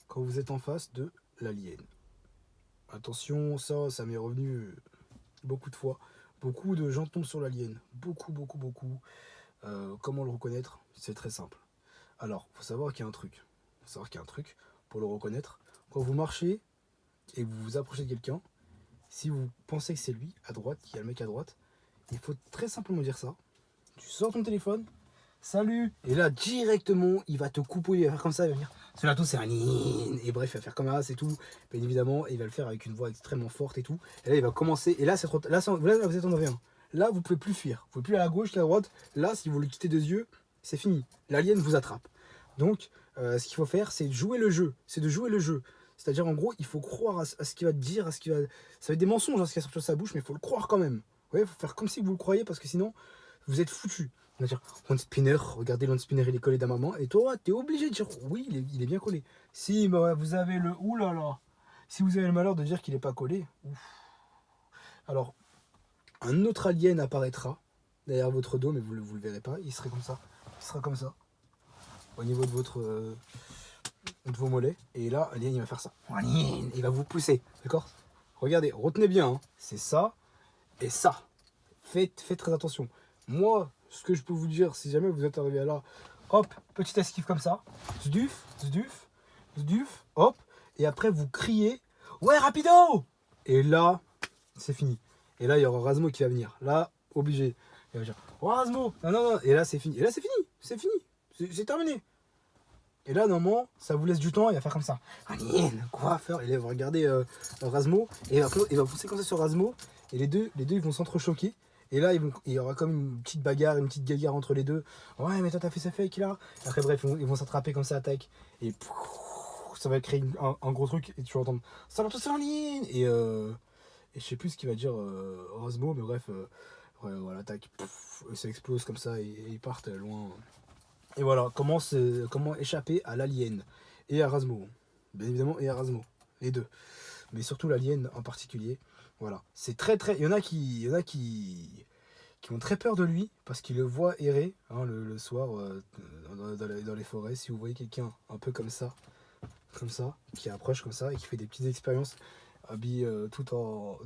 quand vous êtes en face de l'alien. Attention, ça m'est revenu beaucoup de fois. Beaucoup de gens tombent sur l'alien. Beaucoup. Comment le reconnaître? C'est très simple. Alors, faut savoir qu'il y a un truc. Pour le reconnaître. Quand vous marchez et que vous vous approchez de quelqu'un, si vous pensez que c'est lui, à droite, qu'il y a le mec à droite, il faut très simplement dire ça. Tu sors ton téléphone, salut, et là directement il va te couper, il va faire comme ça, il va venir. Celui-là tout c'est un in, et bref il va faire comme ça, c'est tout. Bien évidemment, il va le faire avec une voix extrêmement forte et tout. Et là il va commencer, et là c'est trop, là vous êtes en V1. Là vous pouvez plus fuir, vous pouvez plus aller à gauche, à droite. Là si vous le quittez des yeux, c'est fini. L'alien vous attrape. Donc ce qu'il faut faire, c'est de jouer le jeu, C'est-à-dire en gros il faut croire à ce qu'il va te dire, à ce qu'il va. Ça va être des mensonges, ce qu'il a sorti de sa bouche, mais il faut le croire quand même. Il faut faire comme si vous le croyez parce que sinon vous êtes foutu. On va dire Hand Spinner, regardez l'Hand Spinner, il est collé d'un maman. Et toi, t'es obligé de dire oui, il est bien collé. Si bah, vous avez le oulala, si vous avez le malheur de dire qu'il n'est pas collé, ouf. Alors, un autre alien apparaîtra derrière votre dos, mais vous le verrez pas. Il serait comme ça. Il sera comme ça. Au niveau de de vos mollets. Et là, l'alien, il va faire ça. Il va vous pousser. D'accord? Regardez, retenez bien. Hein. C'est ça et ça. Faites très attention. Moi, ce que je peux vous dire, si jamais vous êtes arrivé à là, hop, petite esquive comme ça, zduf, hop, et après vous criez, ouais, rapido! Et là, c'est fini. Et là, il y aura Razmo qui va venir. Là, obligé. Il va dire, oh, Razmo! Non, et là, c'est fini. Et là, c'est fini. C'est terminé. Et là, normalement, ça vous laisse du temps, il va faire comme ça. Quoi faire? Et là, il va regarder Razmo, et il va pousser comme ça sur Razmo, et les deux ils vont s'entrechoquer. Et là, il y aura comme une petite bagarre, une petite guéguerre entre les deux. Ouais, mais toi, t'as fait ça fake là. Après, bref, ils vont s'attraper comme ça, attaque. Et ça va créer un gros truc. Et tu vas entendre ça va tous en ligne. Et je sais plus ce qu'il va dire Rosmo, mais bref, ouais, voilà, tac. Ça explose comme ça et ils partent loin. Et voilà, comment échapper à l'alien et à Razmo. Bien évidemment, et à Razmo. Les deux. Mais surtout l'alien en particulier. Voilà, c'est très. Il y en a qui ont très peur de lui parce qu'ils le voient errer hein, le soir dans les forêts. Si vous voyez quelqu'un un peu comme ça, qui approche comme ça et qui fait des petites expériences, habillé tout en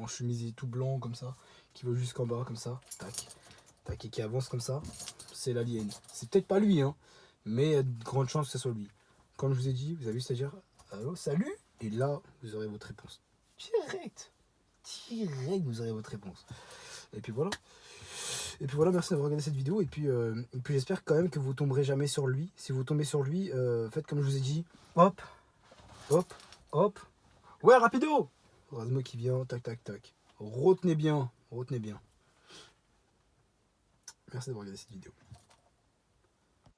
chemise tout blanc comme ça, qui va jusqu'en bas comme ça, tac, et qui avance comme ça, c'est l'alien. C'est peut-être pas lui, hein, mais il y a de grandes chances que ce soit lui. Comme je vous ai dit, vous avez vu, c'est-à-dire, allô, salut, et là, vous aurez votre réponse. Direct, vous aurez votre réponse. Et puis voilà, merci d'avoir regardé cette vidéo. Et puis j'espère quand même que vous tomberez jamais sur lui. Si vous tombez sur lui, faites comme je vous ai dit. Hop. Ouais, rapido. Razmo qui vient, tac. Retenez bien. Merci d'avoir regardé cette vidéo.